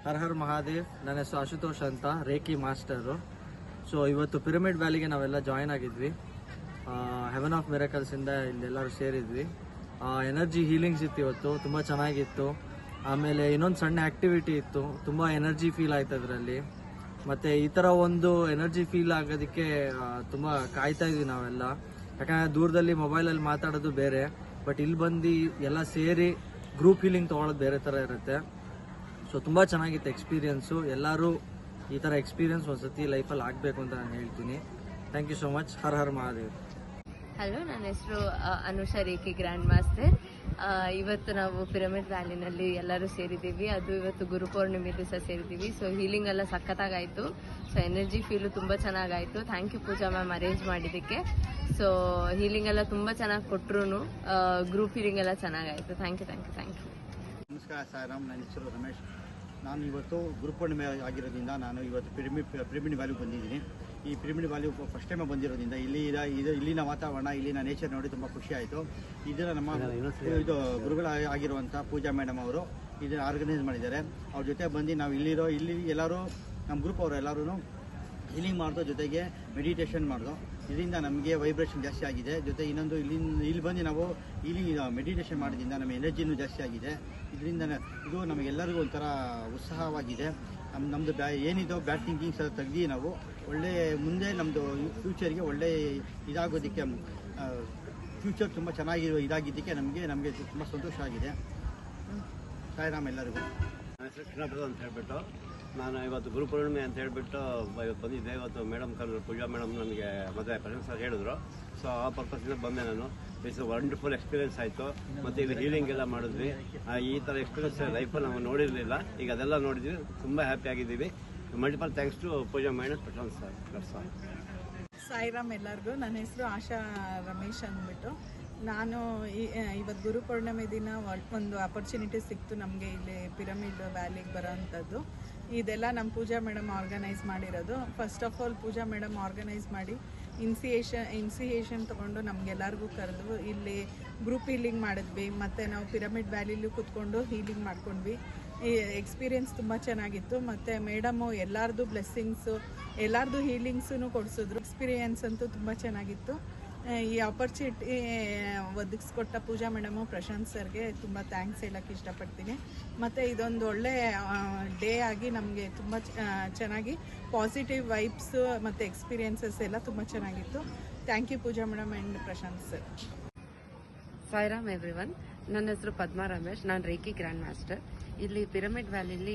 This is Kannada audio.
ಹರ್ ಹರ್ ಮಹಾದೇವ್. ನನ್ನ ಹೆಸರು ಆಶುತೋಷ್ ಅಂತ, ರೇಖಿ ಮಾಸ್ಟರು. ಸೊ ಇವತ್ತು ಪಿರಮಿಡ್ ವ್ಯಾಲಿಗೆ ನಾವೆಲ್ಲ ಜಾಯ್ನ್ ಆಗಿದ್ವಿ. ಹೆವೆನ್ ಆಫ್ ಮಿರಕಲ್ಸಿಂದ ಇಲ್ಲೆಲ್ಲರೂ ಸೇರಿದ್ವಿ. ಎನರ್ಜಿ ಹೀಲಿಂಗ್ಸ್ ಇತ್ತು ಇವತ್ತು, ತುಂಬ ಚೆನ್ನಾಗಿತ್ತು. ಆಮೇಲೆ ಇನ್ನೊಂದು ಸಣ್ಣ ಆ್ಯಕ್ಟಿವಿಟಿ ಇತ್ತು, ತುಂಬ ಎನರ್ಜಿ ಫೀಲ್ ಆಯ್ತು ಅದರಲ್ಲಿ. ಮತ್ತು ಈ ಥರ ಒಂದು ಎನರ್ಜಿ ಫೀಲ್ ಆಗೋದಕ್ಕೆ ತುಂಬ ಕಾಯ್ತಾ ಇದ್ವಿ ನಾವೆಲ್ಲ. ಯಾಕಂದರೆ ದೂರದಲ್ಲಿ ಮೊಬೈಲಲ್ಲಿ ಮಾತಾಡೋದು ಬೇರೆ, ಬಟ್ ಇಲ್ಲಿ ಬಂದು ಎಲ್ಲ ಸೇರಿ ಗ್ರೂಪ್ ಹೀಲಿಂಗ್ ತೊಗೊಳೋದು ಬೇರೆ ಥರ ಇರುತ್ತೆ. ಸೊ ತುಂಬ ಚೆನ್ನಾಗಿತ್ತು ಎಕ್ಸ್ಪೀರಿಯನ್ಸು. ಎಲ್ಲರೂ ಈ ಥರ ಎಕ್ಸ್ಪೀರಿಯನ್ಸ್ ಒಂದ್ಸತಿ ಲೈಫಲ್ಲಿ ಆಗಬೇಕು ಅಂತ ನಾನು ಹೇಳ್ತೀನಿ. Thank you so much. Har Har Mahadev. Hello, ನನ್ನ ಹೆಸರು ಅನುಷಾ, ರೇಖಿ ಗ್ರ್ಯಾಂಡ್ ಮಾಸ್ಟರ್. ಇವತ್ತು ನಾವು ಪಿರಮಿಡ್ ವ್ಯಾಲಿನಲ್ಲಿ ಎಲ್ಲರೂ ಸೇರಿದ್ದೀವಿ. ಅದು ಇವತ್ತು ಗುರುಪೌರ್ಣಿಮೆ ದಿವಸ ಸೇರಿದ್ದೀವಿ. ಸೊ ಹೀಲಿಂಗ್ ಎಲ್ಲ ಸಖತ್ತಾಗಾಯಿತು. ಸೊ ಎನರ್ಜಿ ಫೀಲು ತುಂಬ ಚೆನ್ನಾಗಾಯಿತು. Thank you Pooja ma'am arrange ಮಾಡಿದ್ದಕ್ಕೆ. ಸೊ ಹೀಲಿಂಗ್ ಎಲ್ಲ ತುಂಬ ಚೆನ್ನಾಗಿ ಕೊಟ್ಟರು. ಗ್ರೂಪ್ ಹೀಲಿಂಗ್ ಎಲ್ಲ ಚೆನ್ನಾಗಾಯಿತು. Thank you. ನಮಸ್ಕಾರ ಸಾಯಿರಾಮ್. ನನ್ನ ಹೆಸರು ರಮೇಶ್. ನಾನು ಇವತ್ತು ಗುರುಪೂರ್ಣಿಮೆ ಆಗಿರೋದ್ರಿಂದ ನಾನು ಇವತ್ತು ಪಿರಮಿಡ್ ವ್ಯಾಲ್ಯೂ ಬಂದಿದ್ದೀನಿ. ಈ ಪಿರಮಿಡ್ ವ್ಯಾಲ್ಯೂ ಫಸ್ಟ್ ಟೈಮ್ ಬಂದಿರೋದ್ರಿಂದ ಇಲ್ಲಿನ ವಾತಾವರಣ, ಇಲ್ಲಿನ ನೇಚರ್ ನೋಡಿ ತುಂಬ ಖುಷಿ ಆಯಿತು. ಇದನ್ನು ನಮ್ಮ ಗುರುಗಳಾಗಿರುವಂಥ ಪೂಜಾ ಮೇಡಮ್ ಅವರು ಇದನ್ನು ಆರ್ಗನೈಸ್ ಮಾಡಿದ್ದಾರೆ. ಅವ್ರ ಜೊತೆ ಬಂದು ನಾವು ಇಲ್ಲಿ ಎಲ್ಲರೂ ನಮ್ಮ ಗ್ರೂಪ್ ಅವರು ಎಲ್ಲರೂ ಹೀಲಿಂಗ್ ಮಾಡಿದೋ, ಜೊತೆಗೆ ಮೆಡಿಟೇಷನ್ ಮಾಡಿದೋ. ಇದರಿಂದ ನಮಗೆ ವೈಬ್ರೇಷನ್ ಜಾಸ್ತಿ ಆಗಿದೆ. ಜೊತೆ ಇನ್ನೊಂದು ಇಲ್ಲಿ ಬಂದು ನಾವು ಇಲ್ಲಿ ಮೆಡಿಟೇಷನ್ ಮಾಡೋದ್ರಿಂದ ನಮ್ಮ ಎನರ್ಜಿನೂ ಜಾಸ್ತಿ ಆಗಿದೆ. ಇದರಿಂದ ಇದು ನಮಗೆಲ್ಲರಿಗೂ ಒಂಥರ ಉತ್ಸಾಹವಾಗಿದೆ. ನಮ್ಮದು ಏನಿದೋ ಬ್ಯಾಡ್ ಥಿಂಕಿಂಗ್ಸ್ ಅದು ತೆಗ್ದು ನಾವು ಒಳ್ಳೆ ಮುಂದೆ ನಮ್ಮದು ಫ್ಯೂಚರ್ಗೆ ಒಳ್ಳೆ ಇದಾಗೋದಕ್ಕೆ, ಫ್ಯೂಚರ್ ತುಂಬ ಇದಾಗಿದ್ದಕ್ಕೆ ನಮಗೆ ತುಂಬ ಸಂತೋಷ ಆಗಿದೆ. ಸಾಯಿರಾಮ್ ಎಲ್ಲರಿಗೂ. ನನ್ನ ಹೆಸರು ಕೃಷ್ಣಪ್ರಸಾದ್ ಅಂತ ಹೇಳ್ಬಿಟ್ಟು ನಾನು ಇವತ್ತು ಗುರುಪೂರ್ಣಿಮೆ ಅಂತ ಹೇಳ್ಬಿಟ್ಟು ಇವತ್ತು ಬಂದಿದ್ದೆ. ಇವತ್ತು ಮೇಡಮ್ ಕರೆದ್ರು, ಪೂಜಾ ಮೇಡಮ್ ನಮಗೆ ಮತ್ತೆ ಪ್ರಶಂಸ ಹೇಳಿದ್ರು. ಸೊ ಆ ಪರ್ಪಸ್ಸಿಂದ ಬಂದೆ ನಾನು. ಇಟ್ಸ್ ವಂಡರ್ಫುಲ್ ಎಕ್ಸ್ಪೀರಿಯನ್ಸ್ ಆಯಿತು. ಮತ್ತು ಈಗ ಹೀಲಿಂಗ್ ಎಲ್ಲ ಮಾಡಿದ್ವಿ. ಈ ಥರ ಎಕ್ಸ್ಪೀರಿಯನ್ಸ್ ಲೈಫಲ್ಲಿ ನಾವು ನೋಡಿರಲಿಲ್ಲ. ಈಗ ಅದೆಲ್ಲ ನೋಡಿದ್ವಿ, ತುಂಬ ಹ್ಯಾಪಿ ಆಗಿದ್ದೀವಿ. Multiple thanks to Pooja madam, Prashansa sir. Sairam ಎಲ್ಲರಿಗೂ. ನನ್ನ ಹೆಸರು ಆಶಾ ರಮೇಶ್ ಅಂದ್ಬಿಟ್ಟು. ನಾನು ಇವತ್ತು ಗುರುಪೌರ್ಣಿಮೆ ದಿನ ಒಂದು ಅಪರ್ಚುನಿಟಿ ಸಿಕ್ತು ನಮಗೆ ಇಲ್ಲಿ ಪಿರಮಿಡ್ ವ್ಯಾಲಿಗೆ ಬರೋವಂಥದ್ದು. ಇದೆಲ್ಲ ನಮ್ಮ ಪೂಜಾ ಮೇಡಮ್ ಆರ್ಗನೈಸ್ ಮಾಡಿರೋದು. First of all Pooja madam organise ಮಾಡಿ ಇನ್ಸಿಯೇಷನ್ ತೊಗೊಂಡು ನಮಗೆಲ್ಲರಿಗೂ ಕರೆದು ಇಲ್ಲಿ ಗ್ರೂಪ್ ಹೀಲಿಂಗ್ ಮಾಡಿದ್ವಿ. ಮತ್ತು ನಾವು ಪಿರಮಿಡ್ ವ್ಯಾಲಿಲೂ ಕೂತ್ಕೊಂಡು ಹೀಲಿಂಗ್ ಮಾಡ್ಕೊಂಡ್ವಿ. ಈ ಎಕ್ಸ್ಪೀರಿಯೆನ್ಸ್ ತುಂಬ ಚೆನ್ನಾಗಿತ್ತು. ಮತ್ತು ಮೇಡಮು ಎಲ್ಲರದು ಬ್ಲೆಸ್ಸಿಂಗ್ಸು, ಎಲ್ಲರದು ಹೀಲಿಂಗ್ಸೂ ಕೊಡಿಸಿದ್ರು. ಎಕ್ಸ್ಪೀರಿಯೆನ್ಸ್ ಅಂತೂ ತುಂಬ ಚೆನ್ನಾಗಿತ್ತು. ಈ ಆಪರ್ಚುನಿಟಿ ಒದಗಿಸ್ಕೊಟ್ಟ ಪೂಜಾ ಮೇಡಮು, ಪ್ರಶಾಂತ್ ಸರ್ಗೆ ತುಂಬ ಥ್ಯಾಂಕ್ಸ್ ಹೇಳೋಕ್ಕೆ ಇಷ್ಟಪಡ್ತೀನಿ. ಮತ್ತು ಇದೊಂದು ಒಳ್ಳೆ ಡೇ ಆಗಿ ನಮಗೆ ತುಂಬ ಚೆನ್ನಾಗಿ ಪಾಸಿಟಿವ್ ವೈಬ್ಸು ಮತ್ತು ಎಕ್ಸ್ಪೀರಿಯೆನ್ಸಸ್ ಎಲ್ಲ ತುಂಬ ಚೆನ್ನಾಗಿತ್ತು. Thank you Pooja madam and Prashant sir. Sairam everyone. ನನ್ನ ಹೆಸರು ಪದ್ಮಾ ರಮೇಶ್. ನಾನು ರೇಖಿ ಗ್ರ್ಯಾಂಡ್ ಮಾಸ್ಟರ್. ಇಲ್ಲಿ ಪಿರಮಿಡ್ ವ್ಯಾಲಿಲಿ